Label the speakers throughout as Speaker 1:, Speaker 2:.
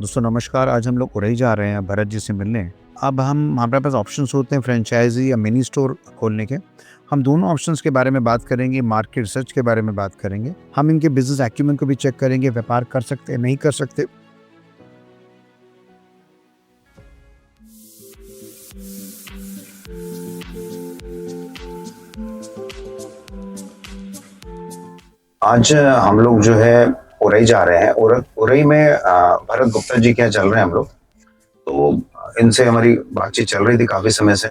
Speaker 1: दोस्तों नमस्कार। आज हम लोग उरई जा रहे हैं भरत जी से मिलने। अब हमारे पास ऑप्शंस होते हैं फ्रेंचाइज़ी या मिनी स्टोर खोलने के। हम दोनों ऑप्शंस के बारे में बात करेंगे, मार्केट रिसर्च के बारे में बात करेंगे। हम इनके बिज़नेस एक्यूमेंट को भी चेक करेंगे, व्यापार कर सकते हैं, नहीं कर सकते। आज हम लोग जो है उरई जा रहे हैं। उरई में भरत गुप्ता जी के यहाँ चल रहे हैं हम लोग। तो इनसे हमारी बातचीत चल रही थी काफ़ी समय से।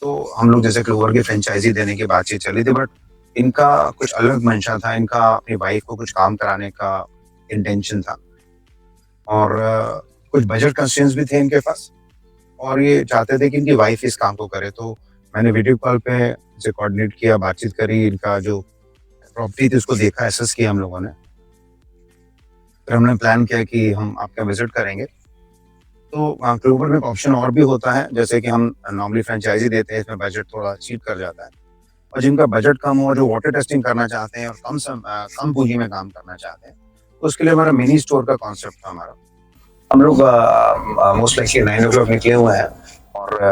Speaker 1: तो हम लोग जैसे क्लोवर की फ्रेंचाइजी देने की बातचीत चली थी, बट इनका कुछ अलग मंशा था। इनका अपनी वाइफ को कुछ काम कराने का इंटेंशन था और कुछ बजट कंस्ट्रेंट्स भी थे इनके पास और ये चाहते थे कि इनकी वाइफ इस काम को करे। तो मैंने वीडियो कॉल पे इनसे कोऑर्डिनेट किया, बातचीत करी, इनका जो प्रॉपर्टी थी उसको देखा, एसेस किया हम लोगों ने। फिर हमने प्लान किया कि हम आपके यहाँ विजिट करेंगे। तो क्लोवर में एक ऑप्शन और भी होता है, जैसे कि हम नॉर्मली फ्रेंचाइजी देते हैं, इसमें बजट थोड़ा चीट कर जाता है। और जिनका बजट कम हो, जो वाटर टेस्टिंग करना चाहते हैं और कम पूंजी में काम करना चाहते हैं, तो उसके लिए हमारा मिनी स्टोर का कॉन्सेप्ट था हमारा। हम लोग मोस्ट लाइकली 9 o'clock निकले हुए हैं और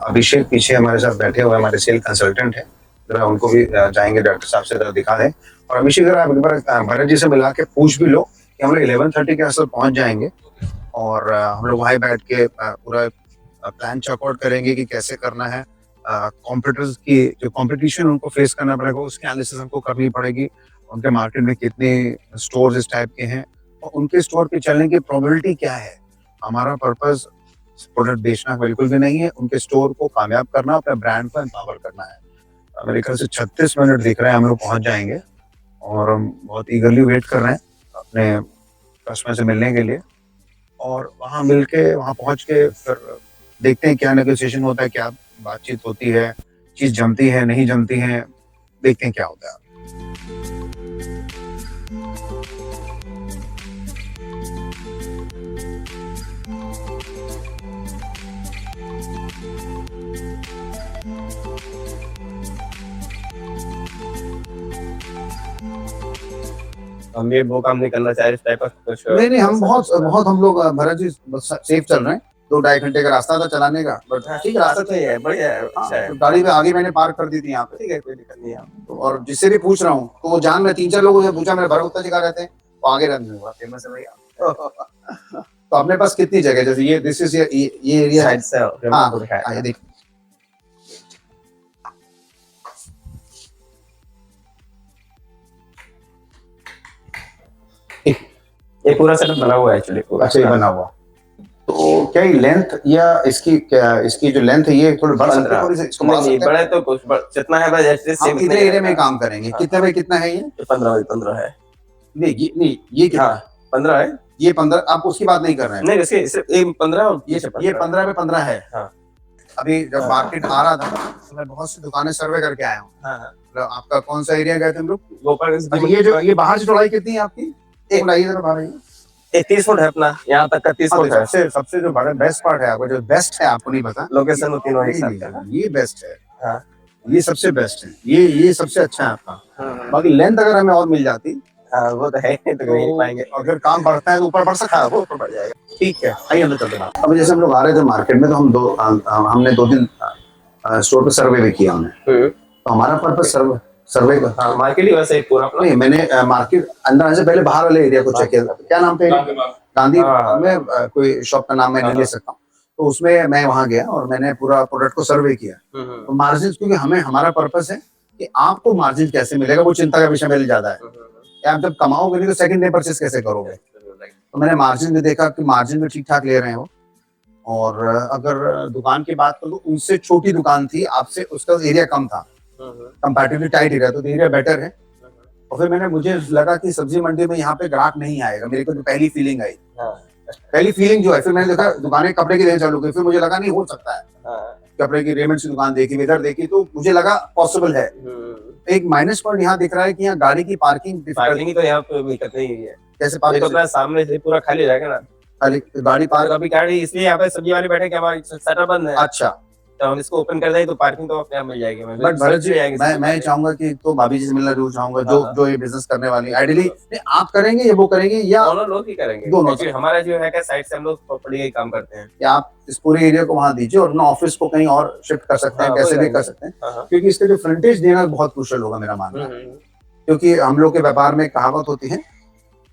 Speaker 1: अभिषेक पीछे हमारे साथ बैठे हुए हमारे सेल कंसल्टेंट है। जरा उनको भी जाएंगे डॉक्टर साहब से, जरा दिखा दें। और अभिषेक जरा आप एक बार भरत जी से मिला के पूछ भी लो कि हम लोग 11:30 के आसपास पहुंच जाएंगे और हम लोग वहीं बैठ के पूरा प्लान चेकआउट करेंगे कि कैसे करना है। कॉम्पिटिटर्स की जो कंपटीशन उनको फेस करना पड़ेगा, उसकी एनालिसिस हमको करनी पड़ेगी। उनके मार्केट में कितने स्टोर्स इस टाइप के हैं और उनके स्टोर पे चलने की प्रोबेबिलिटी क्या है। हमारा पर्पस प्रोडक्ट बेचना बिल्कुल भी नहीं है, उनके स्टोर को कामयाब करना, अपने ब्रांड को एम्पावर करना है। मेरे ख्याल से 36 मिनट दिख रहे हैं, हम लोग पहुंच जाएंगे और हम बहुत ईगरली वेट कर रहे हैं अपने कस्टमर से मिलने के लिए। और वहां पहुंच के फिर देखते हैं क्या नेगोशिएशन होता है, क्या बातचीत होती है, चीज जमती है नहीं जमती है, देखते हैं क्या होता है।
Speaker 2: हम ये वो काम नहीं करना चाह रहे, इस टाइप का कुछ
Speaker 1: नहीं, हम बहुत बहुत हम लोग भरत जी सेफ चल रहे हैं। 2-2.5 घंटे का रास्ता था चलाने का, बट ठीक
Speaker 2: रास्ता
Speaker 1: रास्ता
Speaker 2: तो ये है, बढ़िया है, अच्छा है।
Speaker 1: तो गाड़ी में आगे मैंने पार्क कर दी थी यहाँ पे।
Speaker 2: ठीक है, कोई दिक्कत नहीं है।
Speaker 1: तो और जिससे भी पूछ रहा हूँ तो वो जान रहे, 3-4 लोगों से पूछा, मेरे भरत गुप्ता जी कहाँ रहते हैं, वो आगे रहते हैं,
Speaker 2: फेमस है भैया।
Speaker 1: तो अपने पास कितनी जगह, जैसे ये दिस इज ये एरिया है।
Speaker 2: साइड से
Speaker 1: हाँ
Speaker 2: आपको दिखाया
Speaker 1: हाँ, ये देख।
Speaker 2: ये पूरा सेटअप बना हुआ है एक्चुअली पूरा।
Speaker 1: अच्छा, ये बना हुआ। तो क्या ये लेंथ या इसकी जो लेंथ है ये थोड़ी बढ़ सकती है, थोड़ी सी इसको बढ़ा
Speaker 2: नहीं
Speaker 1: सकते हैं?
Speaker 2: बड़ा तो कुछ जितना है बस ऐसे
Speaker 1: हम
Speaker 2: सेम
Speaker 1: कितने एरिया में काम करेंगे, कितने बाई कितना है ये?
Speaker 2: 15 है।
Speaker 1: नहीं, ये कितना?
Speaker 2: हाँ 15 है।
Speaker 1: ये 15, आप उसकी बात नहीं कर रहे हैं।
Speaker 2: नहीं इसके सिर्फ 15 और
Speaker 1: ये 15 में 15 है।
Speaker 2: हाँ।
Speaker 1: अभी जब मार्केट आ रहा था तो मैं बहुत सी दुकानें सर्वे करके आया हूँ। मतलब आपका कौन सा एरिया गए थे हम लोग?
Speaker 2: गोपाल
Speaker 1: अच्छा, ये बाहर से चौड़ाई कितनी है आपकी? एक लाइए जरा बाहर आइए।
Speaker 2: 30 फुट है अपना, यहाँ तक का 30 फुट है।
Speaker 1: सबसे जो बड़ा बेस्ट पार्ट है, आपको जो बेस्ट है आपको नहीं पता,
Speaker 2: लोकेशन वो तीनों एक साथ का।
Speaker 1: ये बेस्ट है।
Speaker 2: हाँ।
Speaker 1: ये सबसे बेस्ट है, ये सबसे अच्छा है आपका। बाकी लेंथ अगर हमें और मिल जाती,
Speaker 2: वो तो है, तो नहीं पाएंगे।
Speaker 1: अगर काम बढ़ता है तो ऊपर बढ़ सकता है,
Speaker 2: वो ऊपर बढ़ जाएगा।
Speaker 1: ठीक है। आइए अंदर चलते हैं। अब जैसे हम लोग आ रहे थे मार्केट में तो हमने 2 दिन स्टोर पे सर्वे भी किया हमने। तो हमारा पर्पस सर्वे का।
Speaker 2: हाँ, मार्केट ही वैसे पूरा अपना।
Speaker 1: नहीं, मैंने मार्केट अंदर आने से पहले बाहर वाले एरिया को चेक किया। क्या नाम था? गांधी में कोई शॉप का नाम मैं नहीं ले सकता हूँ। तो उसमें मैं वहां गया और मैंने पूरा प्रोडक्ट को सर्वे किया। तो मार्जिन, क्योंकि हमारा पर्पस है कि आपको मार्जिन कैसे मिलेगा, वो चिंता का विषय मेरे ज्यादा है कि आप जब कमाओगे नहीं तो सेकंड डे परचेस कैसे करोगे। तो मैंने मार्जिन भी देखा कि मार्जिन भी ठीक ठाक ले रहे हैं वो। और अगर दुकान की बात करूँ, उनसे छोटी दुकान थी, आपसे उसका एरिया कम था, कंपैरेटिवली टाइट एरिया, तो एरिया बेटर है। और फिर मुझे लगा कि सब्जी मंडी में यहाँ पे ग्राहक नहीं आएगा, मेरे को जो पहली फीलिंग आई। पहली फीलिंग जो है, फिर मैंने देखा दुकानें कपड़े की देने चालू की, फिर मुझे लगा नहीं हो सकता है। कपड़े की रेमंड की दुकान देखी, इधर देखी, तो मुझे लगा पॉसिबल है। एक माइनस पॉइंट यहाँ दिख रहा है कि यहाँ गाड़ी की पार्किंग
Speaker 2: तो यहाँ पे दिक्कत नहीं है।
Speaker 1: कैसे
Speaker 2: पार्किंग सामने से पूरा खाली रहेगा ना,
Speaker 1: गाड़ी पार्क
Speaker 2: अभी गाड़ी इसलिए यहाँ पे सब्जी वाले बैठे कि हमारी शटर बंद है।
Speaker 1: अच्छा,
Speaker 2: तो हम इसको ओपन कर दें तो पार्किंग तो अपने आप मिल जाएगी।
Speaker 3: बट भरत जी, मैं चाहूंगा कि तो भाभी जी से मिलना जरूर चाहूंगा, जो ये बिजनेस करने वाली आइडियली आप करेंगे या वो करेंगे या
Speaker 2: दोनों लोग ही करेंगे।
Speaker 3: दोनों
Speaker 2: क्योंकि हमारा जो है क्या साइड से हम लोग प्रॉपर्टी का ही काम करते हैं।
Speaker 3: या आप इस पूरे एरिया को वहां दीजिए और अपना ऑफिस को कहीं और शिफ्ट कर सकते हैं,
Speaker 2: हाँ,
Speaker 3: कैसे
Speaker 2: हो
Speaker 3: भी कर
Speaker 2: जाएगा।
Speaker 3: सकते हैं,
Speaker 2: हाँ।
Speaker 3: क्योंकि इसका जो फ्रंटेज देना बहुत क्रूशियल होगा मेरा मानना है।
Speaker 2: हम्म।
Speaker 3: क्योंकि हम लोग के व्यापार में कहावत होती है,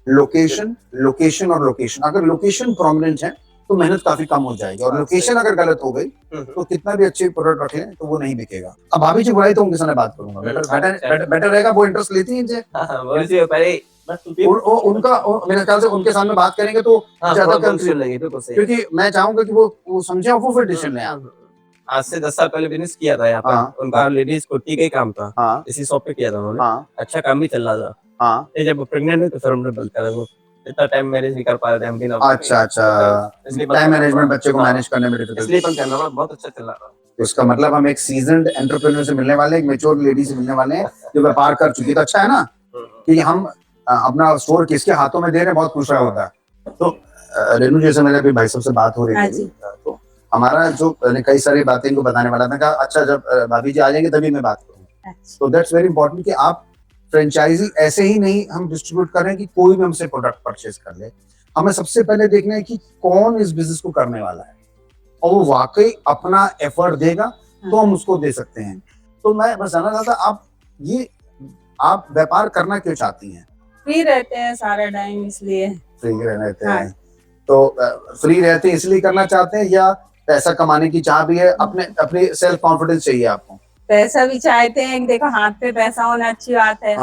Speaker 3: लोकेशन लोकेशन और लोकेशन। अगर लोकेशन प्रोमिनेंट है तो मेहनत काफी कम हो जाएगी, और
Speaker 2: हाँ,
Speaker 3: लोकेशन अगर गलत हो गई तो कितना भी अच्छी प्रोडक्ट रख लें तो वो नहीं बिकेगा। अब भाभी जी बुलाई तो उनके सामने बात करूंगा, बेटर रहेगा। वो इंटरेस्ट लेती हैं इनसे,
Speaker 2: बोलिए पहले
Speaker 3: मेरे ख्याल से उनके सामने बात करेंगे तो ज्यादा कंफ्यूजन
Speaker 2: लगे तो
Speaker 3: क्योंकि मैं चाहूंगा कि वो समझे और वो फिर डिसीजन ले।
Speaker 2: आज से 10 साल पहले बिजनेस किया था यहाँ
Speaker 3: हाँ।
Speaker 2: पर। उनका लेडीज कुर्ती का ही काम था।
Speaker 3: हाँ
Speaker 2: इसी शॉप पे किया था उन्होंने।
Speaker 3: हाँ
Speaker 2: अच्छा काम भी चल रहा था।
Speaker 3: हाँ।
Speaker 2: ये जब प्रेग्नेंट हुई तो फिर हमने बंद करा वो। इतना टाइम मैनेज नहीं कर पा रहे थे हम भी ना।
Speaker 3: अच्छा, टाइम मैनेजमेंट बच्चे को मैनेज करने में difficult।
Speaker 2: इसलिए बंद करना पड़ा। बहुत अच्छा चल रहा था।
Speaker 3: तो इसका मतलब हम एक सीजन्ड एंटरप्रेन्योर से मिलने वाले, एक मैच्योर लेडी से मिलने वाले हैं जो व्यापार कर चुकी है। तो अच्छा है ना कि हम अपना स्टोर किसके हाथों में दे रहे हैं, बहुत खुश होता है। तो रेनू जैसे मेरे अभी भाई साहब से बात हो रही थी, तो हमारा जो कई सारी बातें इनको बताने वाला था, कहा अच्छा जब भाभी जी आ जाएंगे तभी मैं बात करूंगा। तो दैट्स वेरी इंपॉर्टेंट कि आप फ्रेंचाइजी ऐसे ही नहीं हम डिस्ट्रीब्यूट करें कि कोई भी हमसे प्रोडक्ट परचेज कर ले। हमें सबसे पहले देखना है कि कौन इस बिजनेस को करने वाला है और वो वाकई अपना एफर्ट देगा तो हम उसको दे सकते हैं। तो मैं बस जानना चाहता आप व्यापार करना क्यों चाहती हैं?
Speaker 4: फ्री रहते हैं सारा टाइम इसलिए।
Speaker 3: फ्री रहते हैं तो फ्री रहते हैं इसलिए करना चाहते हैं या पैसा कमाने की चाह भी है? अपने सेल्फ कॉन्फिडेंस चाहिए आपको?
Speaker 4: पैसा भी चाहते हैं, देखो हाथ पे पैसा होना अच्छी बात है।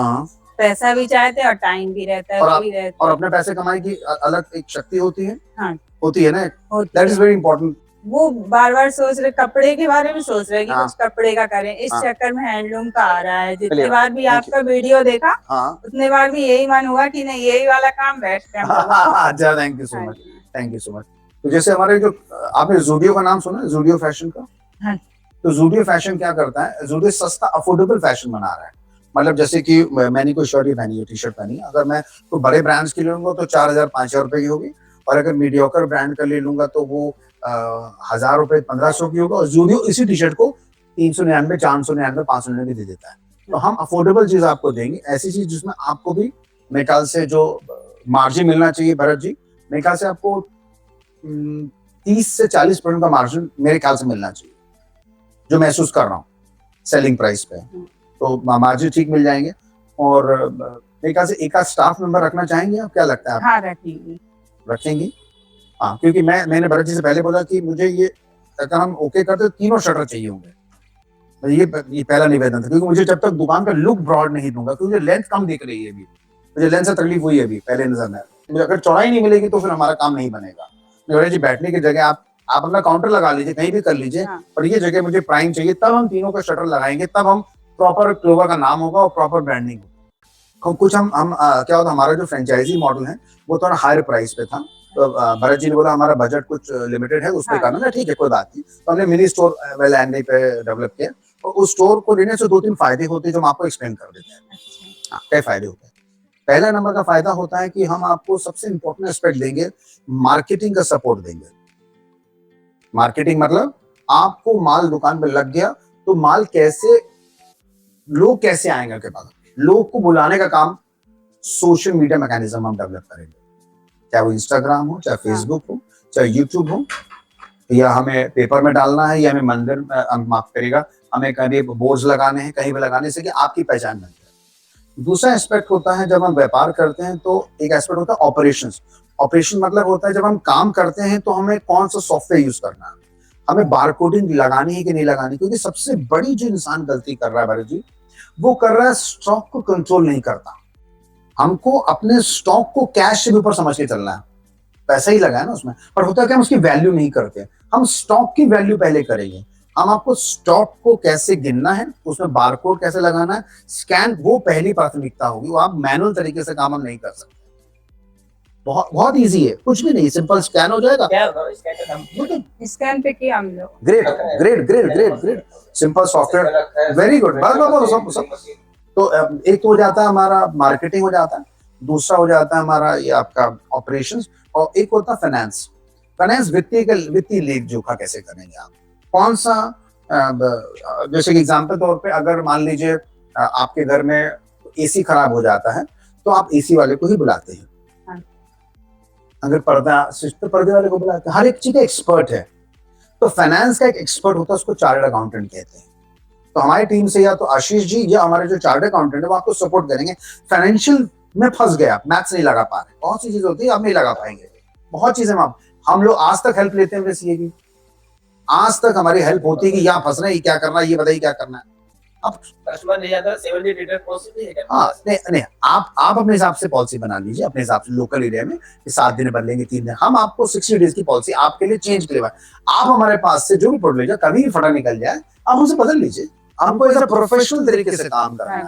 Speaker 4: पैसा भी चाहते हैं और टाइम भी रहता है, फ्री रहते हैं।
Speaker 3: और अपने पैसे कमाने की अलग एक शक्ति होती है।
Speaker 4: हाँ।
Speaker 3: होती है ना, दैट इज वेरी इंपॉर्टेंट।
Speaker 4: वो बार बार सोच रहे, कपड़े के बारे में सोच रहे कि कुछ कपड़े का करें। इस चक्कर में हैंडलूम का आ रहा है। जितनी बार भी आपका वीडियो देखा उतने बार भी यही मन हुआ कि नहीं यही वाला काम बेस्ट है।
Speaker 3: अच्छा, thank you so much, thank you so much. तो जैसे हमारे जो आपने ज़ूडियो का नाम सुना है, ज़ूडियो फैशन का?
Speaker 4: हाँ।
Speaker 3: तो ज़ूडियो फैशन क्या करता है, ज़ूडियो सस्ता अफोर्डेबल फैशन बना रहा है। मतलब जैसे कि मैंने कोई शर्ट पहनी है, टी शर्ट पहनी है, अगर मैं तो बड़े ब्रांड्स की ले लूंगा तो 4,000-5,000 रुपए की होगी, और अगर मीडियोकर ब्रांड का ले लूंगा तो वो 1,000 रुपए 1,500 की होगा। और ज़ूडियो इसी टी शर्ट को 399, 499, 599 दे देता है। तो हम अफोर्डेबल चीज आपको देंगे, ऐसी चीज जिसमें आपको भी मेरे ख्याल से जो मार्जिन मिलना चाहिए भरत जी, मेरे ख्याल से आपको 30 से 40% का मार्जिन मेरे ख्याल से मिलना चाहिए, जो महसूस कर रहा हूँ सेलिंग प्राइस पे। तो मार्जिन ठीक मिल जाएंगे। और मेरे ख्याल से एक आध स्टाफ मेंबर रखना चाहेंगे आप, क्या लगता है?
Speaker 4: हाँ, रखेंगे।
Speaker 3: हाँ, क्योंकि मैंने भरत जी से पहले बोला कि मुझे ये अगर हम ओके करते तो तीनों शटर चाहिए होंगे। ये पहला निवेदन था, क्योंकि मुझे जब तक दुकान का लुक ब्रॉड नहीं दूंगा, क्योंकि लेंथ कम दिख रही है अभी, मुझे लेंथ से तकलीफ हुई है अभी पहले नजर में। मुझे अगर चौड़ाई नहीं मिलेगी तो फिर हमारा काम नहीं बनेगा। भरत जी, बैठने की जगह आप अपना काउंटर लगा लीजिए, कहीं भी कर लीजिए, पर ये जगह मुझे प्राइम चाहिए, तब हम तीनों का शटर लगाएंगे, तब हम प्रॉपर क्लोवा का नाम होगा और प्रॉपर ब्रांडिंग होगा। कुछ हम क्या होता, हमारा जो फ्रेंचाइजी मॉडल है वो थोड़ा हायर प्राइस पे था, तो भरत जी ने बोला हमारा बजट कुछ लिमिटेड है, उस पर करना है, ठीक है कोई बात नहीं। तो हमने मिनी स्टोर वेल पे डेवलप किया, और उस स्टोर को लेने से 2-3 फायदे होते हैं जो हम आपको एक्सप्लेन कर देते हैं। कई फायदे होते हैं। पहला नंबर का फायदा होता है कि हम आपको सबसे इंपॉर्टेंट एस्पेक्ट देंगे, मार्केटिंग का सपोर्ट देंगे। मार्केटिंग मतलब आपको माल दुकान पे लग गया तो माल कैसे, लोग कैसे आएंगे आपके पास, लोग को बुलाने का काम सोशल मीडिया मैकेनिज्म हम डेवलप करेंगे, चाहे वो इंस्टाग्राम हो, चाहे फेसबुक हो, चाहे यूट्यूब हो, या हमें पेपर में डालना है, या हमें मंदिर माफ करेगा, हमें कहीं बोर्ड्स लगाने हैं, कहीं भी लगाने से कि आपकी पहचान बन जाए। दूसरा एस्पेक्ट होता है जब हम व्यापार करते हैं तो एक एस्पेक्ट होता है ऑपरेशंस। ऑपरेशन मतलब होता है जब हम काम करते हैं तो हमें कौन सा सॉफ्टवेयर यूज करना है, हमें बारकोडिंग लगानी है कि नहीं लगानी, क्योंकि सबसे बड़ी जो इंसान गलती कर रहा है भरत जी, वो कर रहा है स्टॉक को कंट्रोल नहीं करता। हमको अपने स्टॉक को कैश से भी ऊपर समझ के चलना है, पैसा ही लगा है ना उसमें, पर होता है कि हम उसकी वैल्यू नहीं करते। हम स्टॉक की वैल्यू पहले करेंगे। हम आपको स्टॉक को कैसे गिनना है, उसमें बारकोड कैसे लगाना है, स्कैन, वो पहली प्राथमिकता होगी। वो आप मैनुअल तरीके से काम हम नहीं कर सकते। बहुत इजी है, कुछ भी नहीं, सिंपल स्कैन हो जाएगा।
Speaker 4: स्कैन पे किया हम लोग।
Speaker 3: Great great great great great, simple software, very good. तो एक तो हो जाता है हमारा मार्केटिंग हो जाता है, दूसरा हो जाता है हमारा ये आपका ऑपरेशंस, और एक होता है फाइनेंस। फाइनेंस वित्तीय लेख जोखा कैसे करेंगे आप, कौन सा जैसे कि एग्जांपल तौर पे अगर मान लीजिए आपके घर में एसी खराब हो जाता है तो आप एसी वाले को ही बुलाते हैं।
Speaker 4: हाँ।
Speaker 3: अगर पर्दा सिस्टम पर्दे वाले को बुलाते हैं। हर एक चीज का एक्सपर्ट है। तो फाइनेंस का एक एक्सपर्ट होता है, उसको चार्टर्ड अकाउंटेंट कहते हैं। तो हमारी टीम से या तो आशीष जी या हमारे जो चार्टर्ड अकाउंटेंट है वो आपको सपोर्ट करेंगे। फाइनेंशियल में फंस गया, मैथ्स नहीं लगा पा रहे, बहुत सी चीजें होती है आप नहीं लगा पाएंगे, बहुत चीजें हम लोग आज तक हेल्प लेते हैं मेरे सीए की। आज तक हमारी हेल्प होती है कि यहाँ फंस रहे हैं, ये क्या करना है, ये बताइए क्या करना है। अब
Speaker 2: कस्टमर नहीं आता 7 डे रिटर्न पॉलिसी है क्या?
Speaker 3: हाँ नहीं आप अपने हिसाब से पॉलिसी बना लीजिए, अपने हिसाब से लोकल एरिया में 7 दिन बदलेंगे 3 दिन, हम आपको 60 डेज की पॉलिसी आपके लिए चेंज के लिए आप हमारे पास से जो भी प्रोडक्ट लीजिए, कभी भी फटा निकल जाए आप उसे बदल लीजिए। हमको ऐसा प्रोफेशनल तरीके से काम करना है।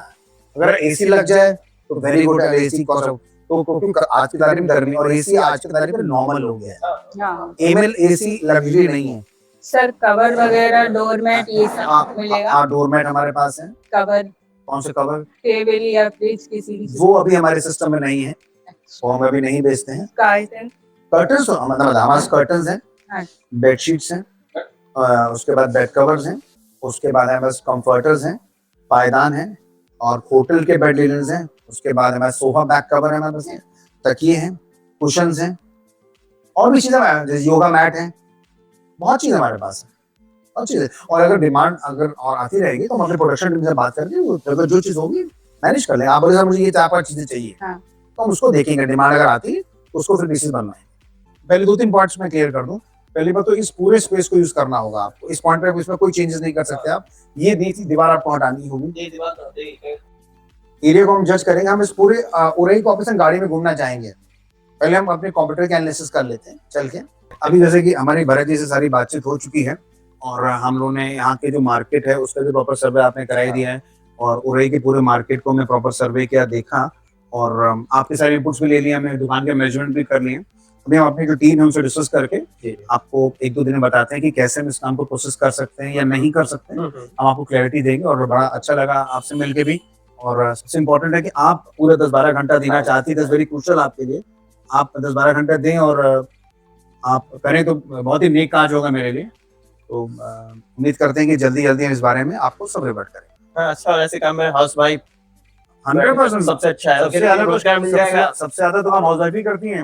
Speaker 3: अगर एसी लग जाए तो वेरी गुड, एसी तो आज की तारीख में गर्मी और एसी आज की तारीख में नॉर्मल हो गया है।
Speaker 4: हाँ।
Speaker 3: एमएल एसी लग्जरी नहीं है।
Speaker 4: सर कवर वगैरह डोरमेट ये सब मिलेगा?
Speaker 3: हाँ डोरमेट हमारे पास है।
Speaker 4: कवर
Speaker 3: कौन से कवर?
Speaker 4: टेबल या फ्रिज किसी भी
Speaker 3: वो अभी हमारे सिस्टम में नहीं है, वो हम अभी नहीं बेचते हैं। कर्टन्स तो मतलब हमारे पास कर्टन्स हैं,
Speaker 4: हाँ।
Speaker 3: बेडशीट्स हैं, उसके बाद बेड कवर्स हैं, उसके बाद हमारे पास कंफर्टर्स हैं, पायदान हैं और होटल के बेड लिनन्स हैं। उसके बाद हमारे सोफा बैक कवर है, हमारे पास तकिए हैं, कुशन्स हैं और भी चीजें जैसे योगा मैट है, बहुत चीजें हमारे पास है, बहुत चीजें। और अगर डिमांड अगर और आती रहेगी तो हम अपने प्रोडक्शन टीम से बात करके अगर जो चीज होगी मैनेज कर लेंगे। आप बोले सर मुझे ये 4-5 चीजें चाहिए,
Speaker 4: हाँ।
Speaker 3: तो हम उसको देखेंगे, डिमांड अगर आती है तो उसको फिर पीसेस बनवाएंगे। पहले 2-3 पॉइंट्स में क्लियर कर दूं। पहली बात तो इस पूरे स्पेस को यूज करना होगा आपको, इस पॉइंट पे इसमें कोई चेंजेस नहीं कर सकते आप। ये दीवार आपको हटानी होगी,
Speaker 2: ये दीवार तो है।
Speaker 3: एरिया को हम जज करेंगे। हम इस पूरे उरई को ऑपरेशन गाड़ी में घूमना चाहेंगे, पहले हम अपने कंप्यूटर के एनालिसिस कर लेते हैं चल के। अभी जैसे कि हमारी भरत जी से सारी बातचीत हो चुकी है और हम लोगों ने यहाँ के जो मार्केट है उसका भी प्रॉपर सर्वे आपने कराई दिया है और उरई के पूरे मार्केट को हमने प्रॉपर सर्वे किया, देखा और आपके सारे इनपुट्स भी ले लिए, हमने दुकान के मेजरमेंट भी कर लिए। अभी हम अपनी जो टीम है उनसे डिस्कस करके आपको 1-2 दिन में बताते हैं कि कैसे हम इस काम को प्रोसेस कर सकते हैं या नहीं कर सकते हैं। हम आपको क्लैरिटी देंगे और बड़ा अच्छा लगा आपसे मिलके भी। और सबसे इम्पोर्टेंट है कि आप पूरा 10-12 घंटा देना चाहती है, वेरी क्रूशियल आपके लिए। आप 10-12 घंटा दें और आप करें तो बहुत ही नेक काज होगा मेरे लिए। तो उम्मीद करते हैं कि जल्दी जल्दी हम इस बारे में आपको सब रिवर्ट करें।
Speaker 2: अच्छा वैसे काम है हाउस वाइफ
Speaker 3: 100%
Speaker 2: सबसे अच्छा है,
Speaker 3: सबसे ज्यादा
Speaker 2: रोजगार मिल जाएगा।
Speaker 3: सबसे ज्यादा तो हम हाउस वाइफ ही करती हैं,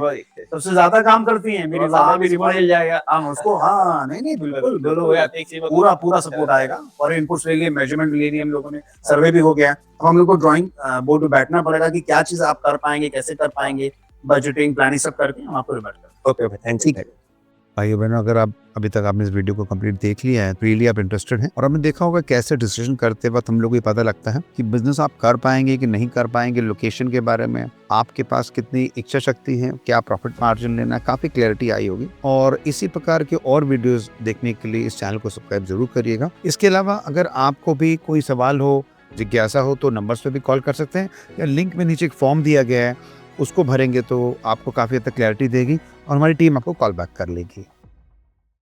Speaker 3: सबसे ज्यादा काम करती हैं मेरी
Speaker 2: वहाँ भी रिवॉर्ड मिल जाएगा।
Speaker 3: हम उसको हाँ नहीं बिल्कुल बिल्कुल पूरा सपोर्ट आएगा और इनपुट्स ले लिए, मेजरमेंट ले लिए हम लोगों ने, सर्वे भी हो गया। अब हम लोग को ड्राइंग बोर्ड पे बैठना पड़ेगा कि क्या चीज आप कर पाएंगे, कैसे कर पाएंगे, बजटिंग प्लानिंग सब करके हम आपको रिवर्ट करेंगे।
Speaker 2: Okay thank you.
Speaker 5: भाइयों बहनों, अगर आप अभी तक आपने इस वीडियो को कंप्लीट देख लिया है, रियली आप इंटरेस्टेड हैं और आपने देखा होगा कैसे डिसीजन करते वक्त हम लोग को ये पता लगता है कि बिजनेस आप कर पाएंगे कि नहीं कर पाएंगे, लोकेशन के बारे में आपके पास कितनी इच्छा शक्ति है, क्या प्रॉफिट मार्जिन लेना, काफ़ी क्लैरिटी आई होगी। और इसी प्रकार के और वीडियोज़ देखने के लिए इस चैनल को सब्सक्राइब जरूर करिएगा। इसके अलावा अगर आपको भी कोई सवाल हो, जिज्ञासा हो तो नंबर्स पे भी कॉल कर सकते हैं या लिंक में नीचे एक फॉर्म दिया गया है उसको भरेंगे तो आपको काफ़ी हद तक क्लैरिटी देगी और हमारी टीम आपको कॉल बैक कर लेगी।